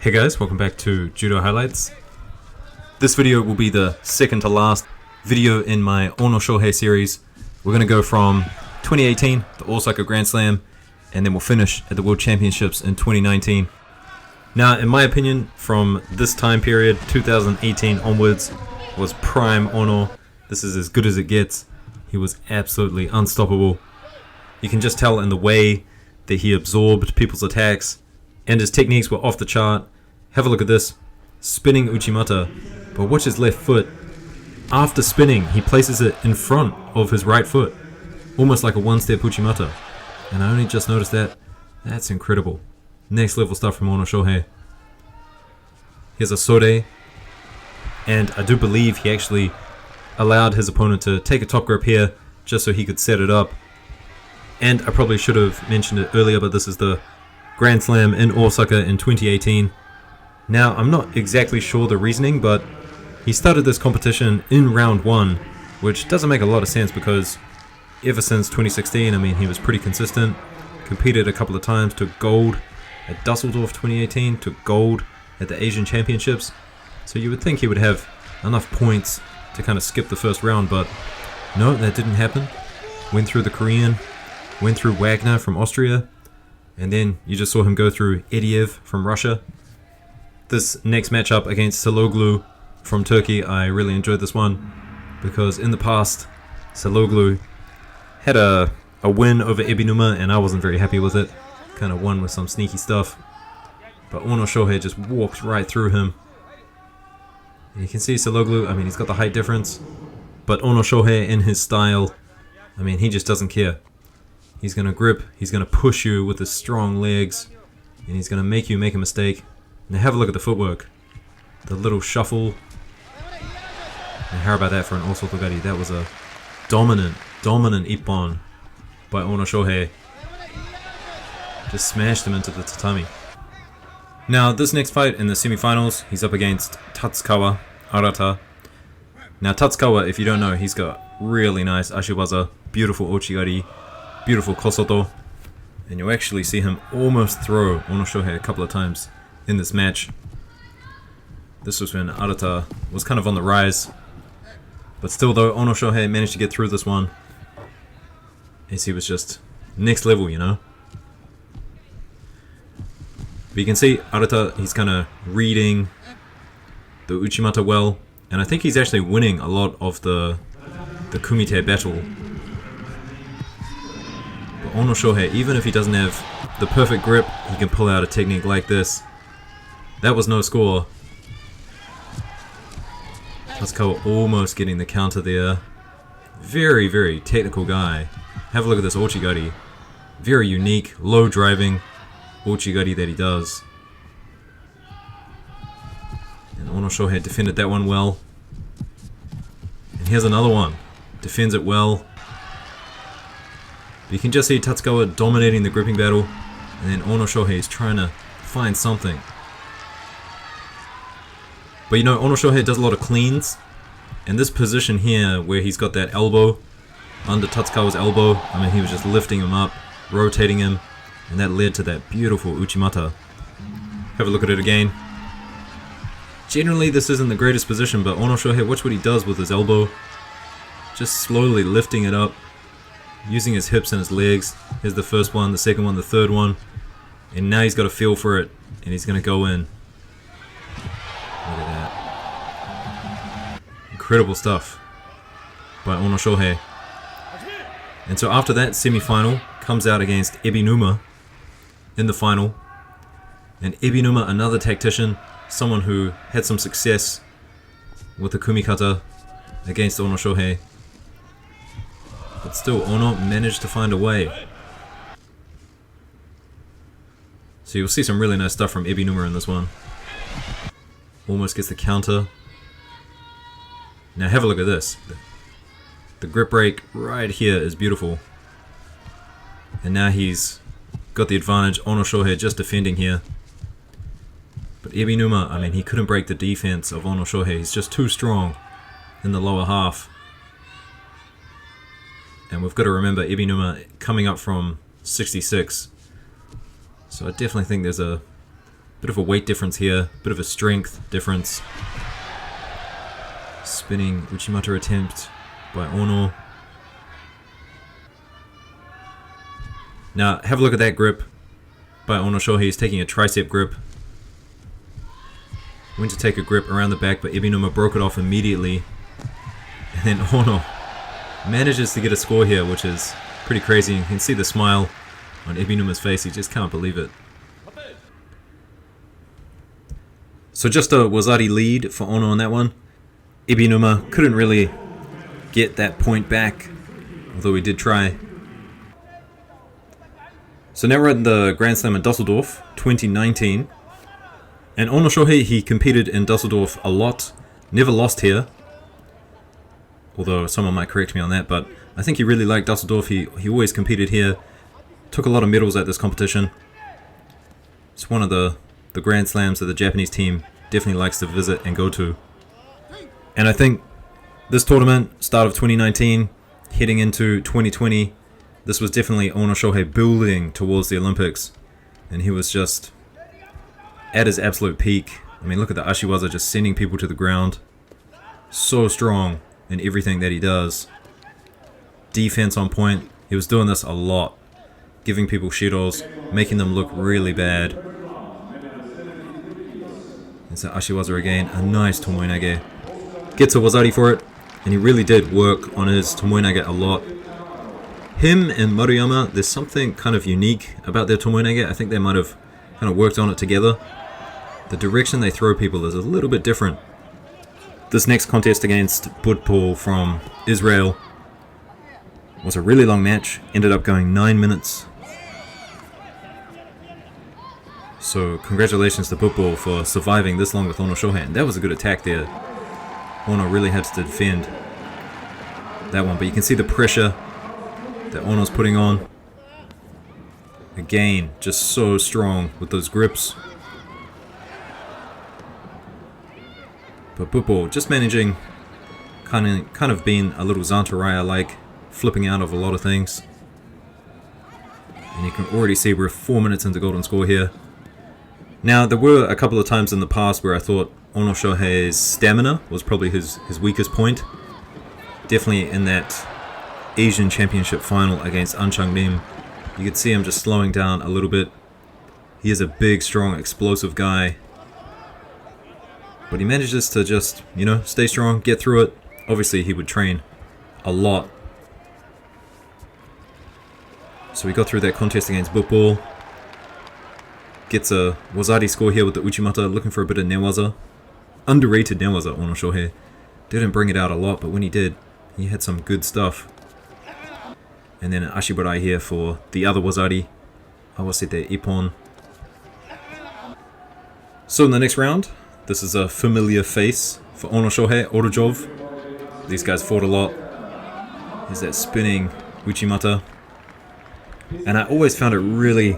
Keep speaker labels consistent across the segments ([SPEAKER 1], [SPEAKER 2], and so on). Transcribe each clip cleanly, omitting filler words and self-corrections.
[SPEAKER 1] Hey guys, welcome back to Judo Highlights. This video will be the second to last video in my Ono Shohei series. We're going to go from 2018, the Osaka Grand Slam, and then we'll finish at the World Championships in 2019. Now, in my opinion, from this time period, 2018 onwards, was prime Ono. This is as good as it gets. He was absolutely unstoppable. You can just tell in the way that he absorbed people's attacks, and his techniques were off the chart. Have a look at this. Spinning Uchimata. But watch his left foot. After spinning, he places it in front of his right foot. Almost like a one-step Uchimata. And I only just noticed that. That's incredible. Next level stuff from Ono Shohei. Here's a Sode. And I do believe he actually allowed his opponent to take a top grip here just so he could set it up. And I probably should have mentioned it earlier, but this is the Grand Slam in Osaka in 2018. Now, I'm not exactly sure the reasoning, but he started this competition in round 1, which doesn't make a lot of sense because ever since 2016, I mean, he was pretty consistent, competed a couple of times, took gold at Dusseldorf 2018, took gold at the Asian Championships, so you would think he would have enough points to kind of skip the first round, but no, that didn't happen. Went through the Korean, went through Wagner from Austria, and then you just saw him go through Ediev from Russia. This next matchup against Saloglu from Turkey, I really enjoyed this one because in the past, Saloglu had a win over Ebinuma and I wasn't very happy with it. Kind of won with some sneaky stuff. But Ono Shohei just walked right through him. And you can see Saloglu, I mean, he's got the height difference. But Ono Shohei in his style, I mean, he just doesn't care. He's going to grip, he's going to push you with his strong legs, and he's going to make you make a mistake. Now have a look at the footwork. The little shuffle. And how about that for an Osotogari? That was a dominant ippon by Ono Shohei. Just smashed him into the tatami. Now this next fight in the semifinals, he's up against Tatsukawa Arata. Now Tatsukawa, if you don't know, he's got really nice ashiwaza, beautiful ochigari, beautiful kosoto. And you'll actually see him almost throw Ono Shohei a couple of times in this match. This was when Arata was kind of on the rise. But still though, Ono Shohei managed to get through this one. As he was just next level, you know. But you can see Arata, he's kind of reading the Uchimata well. And I think he's actually winning a lot of the Kumite battle. But Ono Shohei, even if he doesn't have the perfect grip, he can pull out a technique like this. That was no score. Tatsukawa almost getting the counter there. Very, very technical guy. Have a look at this ochigari. Very unique, low driving ochigari that he does. And Ono Shohei defended that one well. And here's another one. Defends it well. But you can just see Tatsukawa dominating the gripping battle. And then Ono Shohei is trying to find something. But you know, Ono Shohei does a lot of cleans. And this position here, where he's got that elbow under Tatsukawa's elbow, I mean, he was just lifting him up, rotating him, and that led to that beautiful Uchimata. Have a look at it again. Generally, this isn't the greatest position, but Ono Shohei, watch what he does with his elbow. Just slowly lifting it up, using his hips and his legs. Here's the first one, the second one, the third one. And now he's got a feel for it, and he's going to go in. Look at that. Incredible stuff by Ono Shohei. And so after that semi-final, comes out against Ebinuma in the final. And Ebinuma, another tactician, someone who had some success with the kumikata against Ono Shohei. But still, Ono managed to find a way. So you'll see some really nice stuff from Ebinuma in this one. Almost gets the counter. Now have a look at this. The grip break right here is beautiful. And now he's got the advantage. Ono Shohei just defending here. But Ebinuma, I mean, he couldn't break the defense of Ono Shohei. He's just too strong in the lower half. And we've got to remember Ebinuma coming up from 66. So I definitely think there's a Bit of a weight difference here, bit of a strength difference. Spinning Uchimata attempt by Ono. Now, have a look at that grip by Ono Shohei. He's taking a tricep grip. Went to take a grip around the back, but Ebinuma broke it off immediately. And then Ono manages to get a score here, which is pretty crazy. You can see the smile on Ebinuma's face. He just can't believe it. So just a Wazari lead for Ono on that one. Ebinuma couldn't really get that point back, although he did try. So now we're at the Grand Slam in Dusseldorf, 2019. And Ono Shohei, he competed in Dusseldorf a lot. Never lost here. Although someone might correct me on that, but I think he really liked Dusseldorf. He always competed here. Took a lot of medals at this competition. It's one of the Grand Slams that the Japanese team definitely likes to visit and go to. And I think this tournament, start of 2019, heading into 2020, this was definitely Ono Shohei building towards the Olympics. And he was just at his absolute peak. I mean, look at the Ashiwaza just sending people to the ground. So strong in everything that he does. Defense on point. He was doing this a lot. Giving people shiros, making them look really bad. It's an Ashiwaza again. A nice Tomoe-nage. Gets a Wazari for it. And he really did work on his Tomoe-nage a lot. Him and Maruyama, there's something kind of unique about their Tomoe-nage. I think they might have kind of worked on it together. The direction they throw people is a little bit different. This next contest against Budpol from Israel was a really long match. Ended up going 9 minutes. So congratulations to Budpol for surviving this long with Ono Shohei. And that was a good attack there. Ono really had to defend that one. But you can see the pressure that Ono's putting on. Again, just so strong with those grips. But Budpol just managing, kind of being a little Zantaraya-like, flipping out of a lot of things. And you can already see we're 4 minutes into golden score here. Now, there were a couple of times in the past where I thought Ono Shohei's stamina was probably his weakest point. Definitely in that Asian Championship final against An Chang-nim. You could see him just slowing down a little bit. He is a big, strong, explosive guy. But he manages to just, stay strong, get through it. Obviously, he would train a lot. So we got through that contest against Budpol. Gets a Wazari score here with the Uchimata, looking for a bit of Newaza. Underrated Newaza, Ono Shohei. Didn't bring it out a lot, but when he did, he had some good stuff. And then an Ashibarai here for the other Wazari. Awasete Ippon. So in the next round, this is a familiar face for Ono Shohei, Orojov. These guys fought a lot. Here's that spinning Uchimata. And I always found it really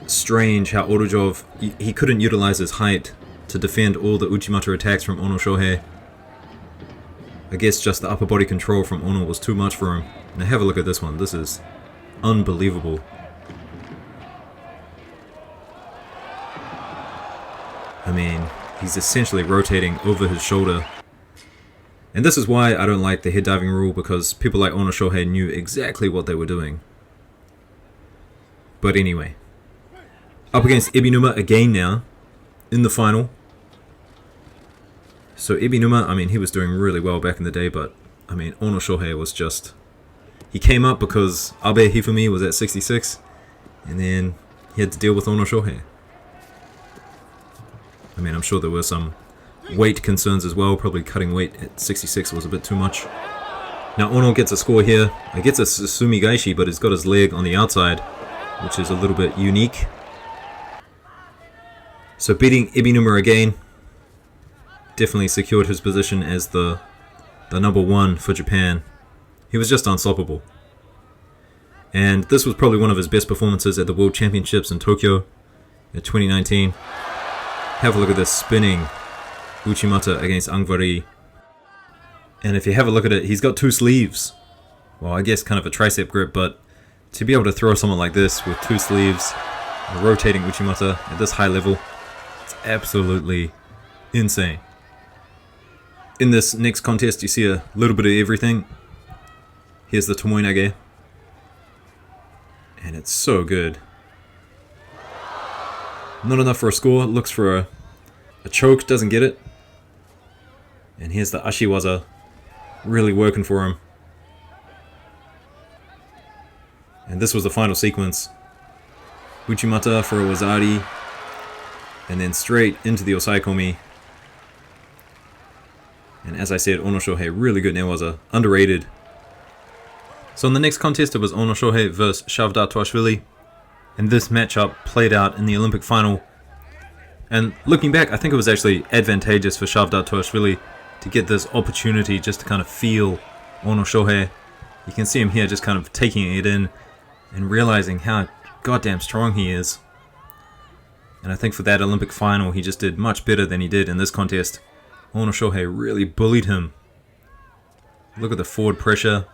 [SPEAKER 1] strange how Orojov, he couldn't utilize his height to defend all the Uchimata attacks from Ono Shohei. I guess just the upper body control from Ono was too much for him. Now have a look at this one. This is unbelievable. I mean, he's essentially rotating over his shoulder. And this is why I don't like the head diving rule, because people like Ono Shohei knew exactly what they were doing. But anyway. Up against Ebinuma again now, in the final. So Ebinuma, I mean, he was doing really well back in the day, but, I mean, Ono Shohei was just... He came up because Abe Hifumi was at 66, and then he had to deal with Ono Shohei. I mean, I'm sure there were some weight concerns as well, probably cutting weight at 66 was a bit too much. Now Ono gets a score here. He gets a Susumi Gaishi, but he's got his leg on the outside, which is a little bit unique. So beating Ebinuma again, definitely secured his position as the number one for Japan. He was just unstoppable. And this was probably one of his best performances at the World Championships in Tokyo in 2019. Have a look at this spinning Uchimata against Angvari. And if you have a look at it, he's got two sleeves. Well, I guess kind of a tricep grip, but to be able to throw someone like this with two sleeves, A rotating Uchimata at this high level. It's absolutely insane. In this next contest, you see a little bit of everything. Here's the Tomoe-nage. And it's so good. Not enough for a score. Looks for a choke. Doesn't get it. And here's the Ashiwaza. Really working for him. And this was the final sequence. Uchimata for a Wazari. And then straight into the Osaikomi. And as I said, Ono Shohei, really good Newaza. Underrated. So in the next contest, it was Ono Shohei vs Shavdatuashvili. And this matchup played out in the Olympic final. And looking back, I think it was actually advantageous for Shavdatuashvili to get this opportunity just to kind of feel Ono Shohei. You can see him here just kind of taking it in and realizing how goddamn strong he is. And I think for that Olympic final, he just did much better than he did in this contest. Ono Shohei really bullied him. Look at the forward pressure.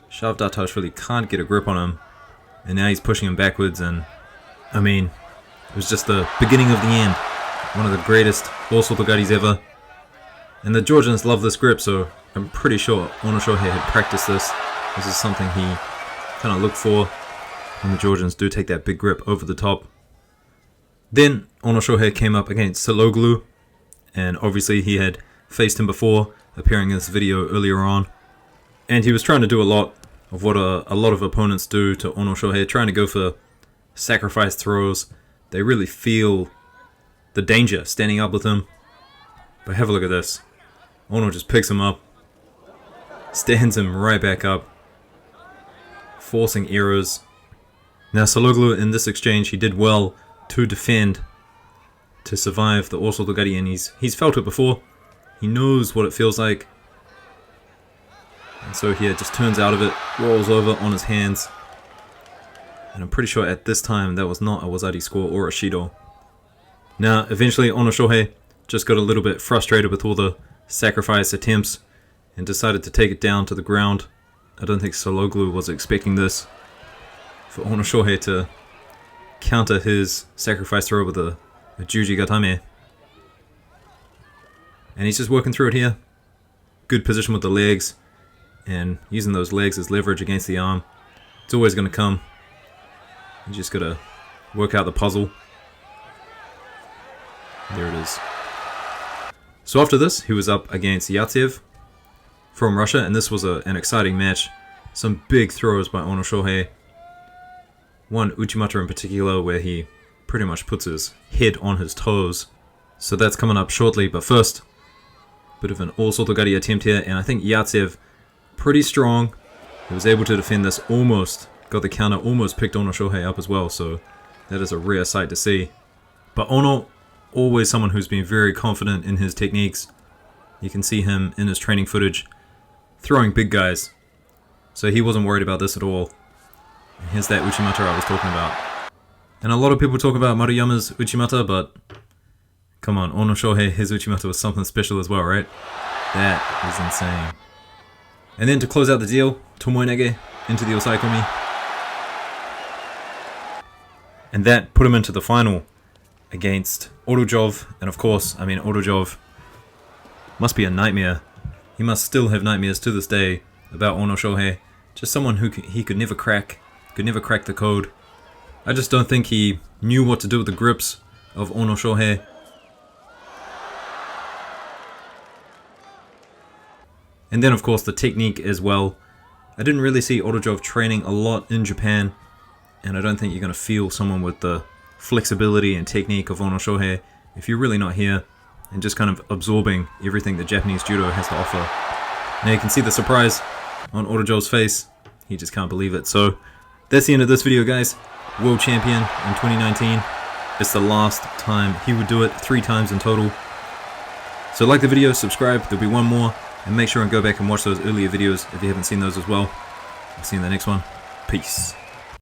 [SPEAKER 1] Shavdatuashvili can't get a grip on him. And now he's pushing him backwards, and I mean, it was just the beginning of the end. One of the greatest Osotogaris ever. And the Georgians love this grip, so I'm pretty sure Ono Shohei had practiced this. This is something he kind of looked for when the Georgians do take that big grip over the top. Then Ono Shohei came up against Saloglu, and obviously he had faced him before, appearing in this video earlier on. And he was trying to do a lot of what a lot of opponents do to Ono Shohei, trying to go for sacrifice throws. They really feel the danger standing up with him. But have a look at this. Ono just picks him up, stands him right back up, forcing errors. Now Saloglu in this exchange, he did well to defend, to survive the Osotogari, and he's felt it before. He knows what it feels like. And so here just turns out of it, rolls over on his hands. And I'm pretty sure at this time that was not a Wazari score or a Shido. Now eventually Ono Shohei just got a little bit frustrated with all the sacrifice attempts and decided to take it down to the ground. I don't think Saloglu was expecting this. For Ono Shohei to counter his sacrifice throw with a Juji Gatame. And he's just working through it here. Good position with the legs. And using those legs as leverage against the arm. It's always going to come. You just got to work out the puzzle. There it is. So after this, he was up against Yatsev from Russia. And this was an exciting match. Some big throws by Ono Shohei. One Uchimata in particular where he pretty much puts his head on his toes. So that's coming up shortly. But first, bit of an Osotogari attempt here. And I think Yatsev, pretty strong. He was able to defend this, almost got the counter, almost picked Ono Shohei up as well, so that is a rare sight to see. But Ono, always someone who's been very confident in his techniques. You can see him in his training footage throwing big guys, so he wasn't worried about this at all. And here's that Uchimata I was talking about. And a lot of people talk about Maruyama's Uchimata, but come on, Ono Shohei, his Uchimata was something special as well, right? That is insane. And then to close out the deal, Tomoe-nage into the Osaikomi. And that put him into the final against Orujov. And of course, I mean, Orujov must be a nightmare. He must still have nightmares to this day about Ono Shohei. Just someone who he could never crack the code. I just don't think he knew what to do with the grips of Ono Shohei. And then of course the technique as well. I didn't really see Orujov training a lot in Japan, and I don't think you're going to feel someone with the flexibility and technique of Ono Shohei if you're really not here and just kind of absorbing everything that Japanese judo has to offer. Now you can see the surprise on Orujov's face. He just can't believe it. So that's the end of this video, guys. World champion in 2019. It's the last time he would do it, 3 times in total. So like the video, subscribe, there'll be one more. And make sure and go back and watch those earlier videos if you haven't seen those as well. I'll see you in the next one. Peace.